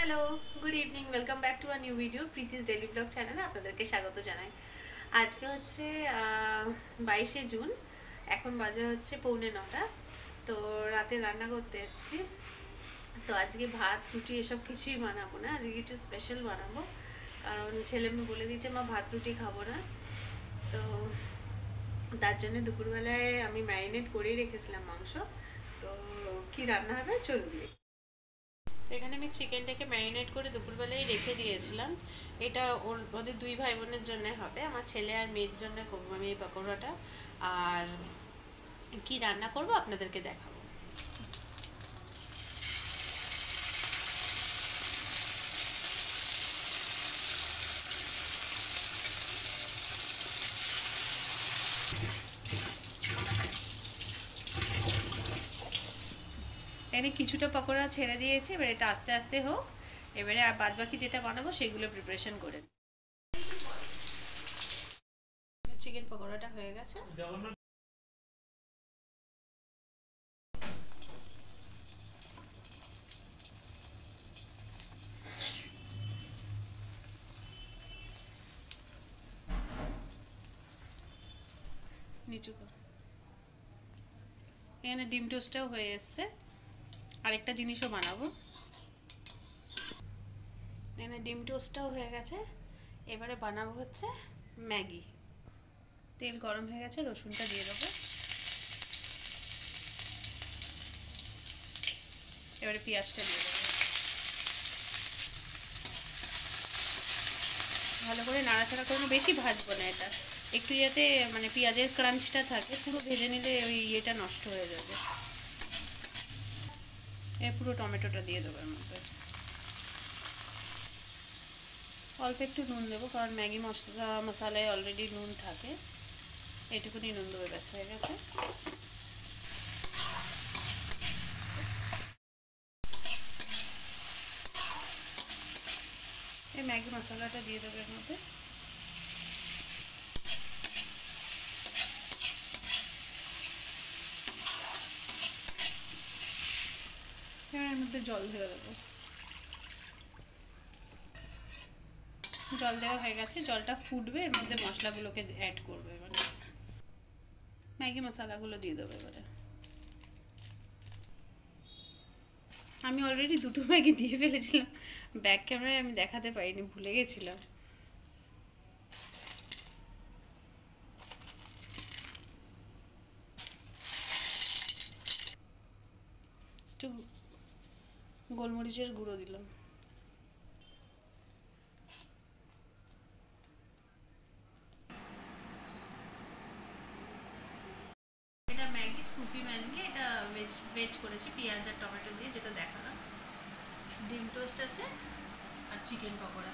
Hello, good evening, welcome back to a new video Preeti's daily blog চ্যানেলে আপনাদেরকে স্বাগত জানাই। আজকে হচ্ছে 22শে জুন, এখন বাজে হচ্ছে 8:45। তো রাতে রান্না করতে এসেছি। তো আজকে ভাত রুটি এসব কিছুই বানাবো না, আজকে কিছু স্পেশাল বানাবো। কারণ ছেলে মেয়ে বলে দিয়েছে মা ভাত রুটি খাবো না। তো তার জন্য দুপুরবেলায় আমি ম্যারিনেট করেই রেখেছিলাম মাংস। তো কি রান্না হবে চলুন। এখানে আমি চিকেনটাকে ম্যারিনেট করে দুপুরবেলায় রেখে দিয়েছিলাম। এটা ওদের দুই ভাই বোনের জন্য হবে, আমার ছেলে আর মেয়ের জন্য করবো আমি এই পকোড়াটা। আর কি রান্না করব আপনাদেরকে দেখাবো। এখানে কিছুটা পকোড়া ছেড়ে দিয়েছি, এবার এটা আস্তে আস্তে হোক। এবারে আর বাদ বাকি যেটা বানাবো সেগুলো প্রিপারেশন করে চিকেন পকোড়াটা হয়ে গেছে। নিচু কর। এখানে ডিম টোস্টটাও হয়ে এসছে। আরেকটা জিনিসও বানাবো। এখানে ডিম টোস্টটাও হয়ে গেছে। এবারে বানাবো হচ্ছে ম্যাগি। তেল গরম হয়ে গেছে, রসুনটা দিয়ে দেবো। এবারে পেঁয়াজটা দিয়ে দেবো। ভালো করে নাড়াচাড়া করবো, বেশি ভাজবো না এটা, একটু যাতে মানে পেঁয়াজের ক্রাঞ্চটা থাকে। পুরো ভেজে নিলে ওই ইয়েটা নষ্ট হয়ে যাবে। পুরো টমেটোটা দিয়ে দেবো এর মধ্যে। অল্প একটু নুন দেবো, কারণ ম্যাগি মশলায় অলরেডি নুন থাকে। এটুকুনি নুন দেবো, ব্যাস হয়ে গেছে। এই ম্যাগি মশলাটা দিয়ে দেবো এর মধ্যে। এর মধ্যে জল দিয়ে দেবো। জল দেওয়া হয়ে গেছে, জলটা ফুটবে, এর মধ্যে মশলাগুলোকে অ্যাড করবে। এবারে ম্যাগি মশলাগুলো দিয়ে দেবো। এবারে আমি অলরেডি দুটো ম্যাগি দিয়ে ফেলেছিলাম, ব্যাক ক্যামেরায় আমি দেখাতে পারিনি, ভুলে গেছিলাম। একটু গোলমরিচের গুঁড়ো দিলাম। এটা ম্যাগি সুপি ম্যাগি, এটা ভেজ করেছি পেঁয়াজ আর টমেটো দিয়ে, যেটা দেখালাম। ডিম টোস্ট আছে আর চিকেন পকোড়া।